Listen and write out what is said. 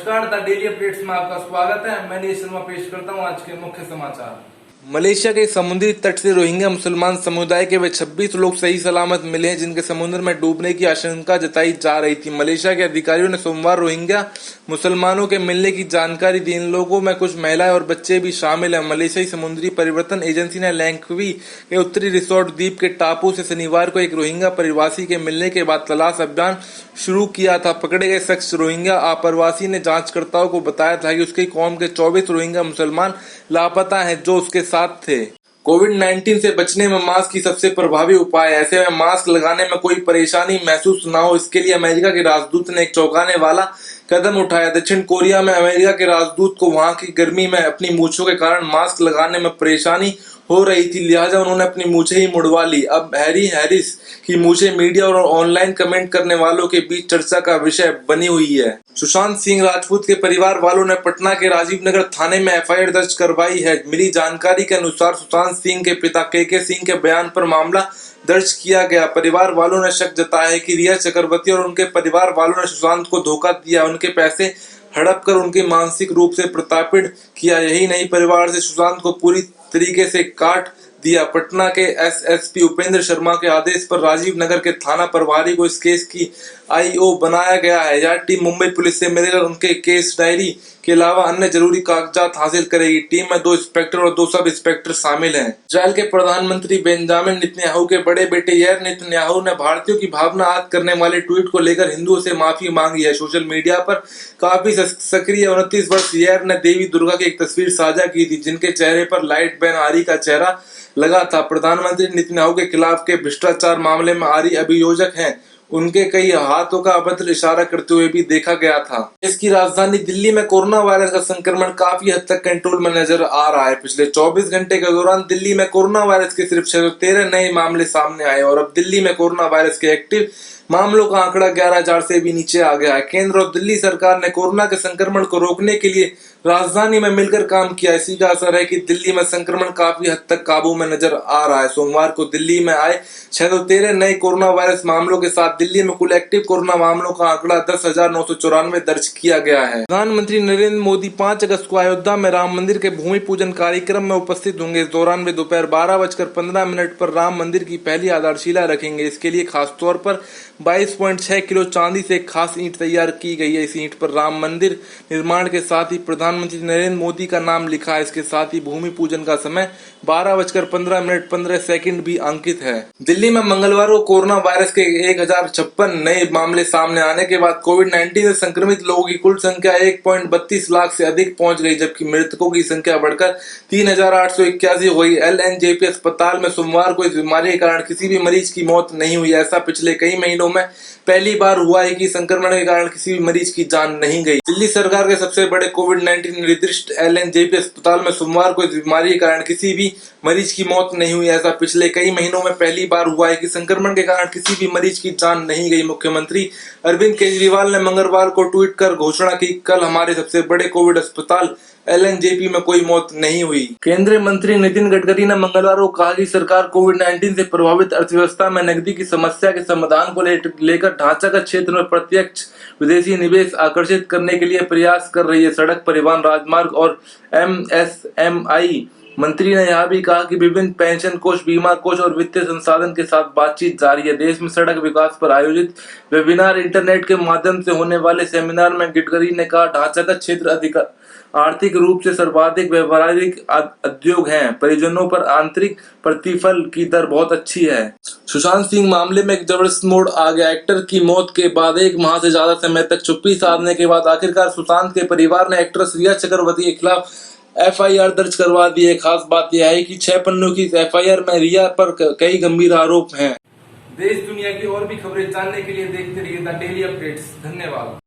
नमस्कार, the daily updates में आपका स्वागत है। मैं नीरज शर्मा पेश करता हूं आज के मुख्य समाचार। मलेशिया के समुद्री तट से रोहिंग्या मुसलमान समुदाय के वे 26 लोग सही सलामत मिले हैं, जिनके समुद्र में डूबने की आशंका जताई जा रही थी। मलेशिया के अधिकारियों ने सोमवार रोहिंग्या मुसलमानों के मिलने की जानकारी दी। इन लोगों में कुछ महिलाएं और बच्चे भी शामिल हैं। मलेशियाई समुद्री परिवर्तन एजेंसी ने लैंगवी के उत्तरी रिसोर्ट द्वीप के टापू से शनिवार को एक रोहिंग्या परिवासी के मिलने के बाद तलाश अभियान शुरू किया था। पकड़े गए शख्स रोहिंग्या आप्रवासी ने जांचकर्ताओं को बताया था कि उसकी कौम के 24 रोहिंग्या मुसलमान लापता हैं, जो उसके साथ थे। कोविड-19 से बचने में मास्क ही सबसे प्रभावी उपाय है। ऐसे में मास्क लगाने में कोई परेशानी महसूस न हो, इसके लिए अमेरिका के राजदूत ने एक चौंकाने वाला कदम उठाया। दक्षिण कोरिया में अमेरिका के राजदूत को वहां की गर्मी में अपनी मूंछों के कारण मास्क लगाने में परेशानी हो रही थी, लिहाजा उन्होंने अपनी मूंछें ही मुड़वा ली। अब हैरिस की मूंछें मीडिया और ऑनलाइन कमेंट करने वालों के बीच चर्चा का विषय बनी हुई है। सुशांत सिंह राजपूत के परिवार वालों ने पटना के राजीव नगर थाने में एफआईआर दर्ज करवाई है। मिली जानकारी के अनुसार सुशांत सिंह के पिता के सिंह के बयान पर मामला दर्ज किया गया। परिवार वालों ने शक जताया है कि रिया चक्रवर्ती और उनके परिवार वालों ने सुशांत को धोखा दिया, उनके पैसे हड़प कर उनके मानसिक रूप से प्रताड़ित किया। यही नहीं, परिवार से सुशांत को पूरी तरीके से काट दिया। पटना के एसएसपी उपेंद्र शर्मा के आदेश पर राजीव नगर के थाना प्रभारी को इस केस की आईओ बनाया गया है। यह टीम मुंबई पुलिस से मिलकर उनके केस डायरी के अलावा अन्य जरूरी कागजात हासिल करेगी। टीम में 2 इंस्पेक्टर और 2 सब इंस्पेक्टर शामिल हैं। इजरायल के प्रधानमंत्री बेंजामिन नेतन्याहू के बड़े बेटे यार नेतन्याहू ने भारतीयों की भावना आहत करने वाले ट्वीट को लेकर हिंदुओं से माफी मांगी है। सोशल मीडिया पर काफी सक्रिय 29 वर्ष यार ने देवी दुर्गा की एक तस्वीर साझा की थी, जिनके चेहरे पर लाइट बैन आरी का चेहरा लगा था। प्रधानमंत्री नेतन्याहू के खिलाफ के भ्रष्टाचार मामले में आरी अभियोजक हैं। उनके कई हाथों का अभद्र इशारा करते हुए भी देखा गया था। इसकी राजधानी दिल्ली में कोरोना वायरस का संक्रमण काफी हद तक कंट्रोल में नजर आ रहा है। पिछले 24 घंटे के दौरान दिल्ली में कोरोना वायरस के सिर्फ 13 नए मामले सामने आए और अब दिल्ली में कोरोना वायरस के एक्टिव मामलों का आंकड़ा 11,000 से भी नीचे आ गया है। केंद्र और दिल्ली सरकार ने कोरोना के संक्रमण को रोकने के लिए राजधानी में मिलकर काम किया। इसी का असर है कि दिल्ली में संक्रमण काफी हद तक काबू में नजर आ रहा है। सोमवार को दिल्ली में आए 613 नए कोरोना वायरस मामलों के साथ दिल्ली में कुल एक्टिव कोरोना मामलों का आंकड़ा 10,994 दर्ज किया गया है। प्रधानमंत्री नरेंद्र मोदी 5 अगस्त को अयोध्या में राम मंदिर के भूमि पूजन कार्यक्रम में उपस्थित होंगे। इस दौरान वे दोपहर 12:15 पर राम मंदिर की पहली आधारशिला रखेंगे। इसके लिए खासतौर पर 22.6 किलो चांदी से एक खास ईंट तैयार की गई है। इस ईंट पर राम मंदिर निर्माण के साथ ही प्रधानमंत्री नरेंद्र मोदी का नाम लिखा है। इसके साथ ही भूमि पूजन का समय 12:15 भी अंकित है। दिल्ली में मंगलवार को कोरोना वायरस के 1056 नए मामले सामने आने के बाद कोविड-19 से संक्रमित लोगों की कुल संख्या 1.32 लाख से अधिक पहुंच गई, जबकि मृतकों की संख्या बढ़कर 3,881 हो गई। एलएनजेपी अस्पताल में सोमवार को इस बीमारी के कारण किसी भी मरीज की मौत नहीं हुई। ऐसा पिछले कई महीनों में पहली बार हुआ है कि संक्रमण के कारण किसी भी मरीज की जान नहीं गई। दिल्ली सरकार के सबसे बड़े कोविड-19 निर्दिष्ट एलएनजेपी अस्पताल में सोमवार को इस बीमारी के कारण किसी भी मरीज की मौत नहीं हुई। ऐसा पिछले कई महीनों में पहली बार हुआ है कि संक्रमण के कारण किसी भी मरीज की जान नहीं गई। मुख्यमंत्री अरविंद केजरीवाल ने मंगलवार को ट्वीट कर घोषणा की, कल हमारे सबसे बड़े कोविड अस्पताल एलएनजेपी में कोई मौत नहीं हुई। केंद्रीय मंत्री नितिन गडकरी ने मंगलवार को कहा कि सरकार कोविड-19 से प्रभावित अर्थव्यवस्था में नकदी की समस्या के समाधान को लेकर ढांचागत क्षेत्र में प्रत्यक्ष विदेशी निवेश आकर्षित करने के लिए प्रयास कर रही है। सड़क परिवहन, राजमार्ग और एमएसएमई मंत्री ने यह भी कहा कि विभिन्न पेंशन कोष, बीमा कोष और वित्तीय संसाधन के साथ बातचीत जारी है। देश में सड़क विकास पर आयोजित वेबिनार, इंटरनेट के माध्यम से होने वाले सेमिनार में गडकरी ने कहा, ढांचागत क्षेत्र आर्थिक रूप से सर्वाधिक व्यावहारिक उद्योग हैं। परिजनों पर आंतरिक प्रतिफल की दर बहुत अच्छी है। सुशांत सिंह मामले में एक जबरदस्त मोड़ आ गया। एक्टर की मौत के बाद 1 माह से ज्यादा समय तक चुप्पी साधने के बाद आखिरकार सुशांत के परिवार ने एक्ट्रेस रिया चक्रवर्ती के खिलाफ एफआईआर दर्ज करवा दी है। खास बात यह है कि 6 पन्नों की एफआईआर में रिया पर कई गंभीर आरोप हैं। देश दुनिया की और भी खबरें जानने के लिए देखते रहिए द डेली अपडेट्स। धन्यवाद।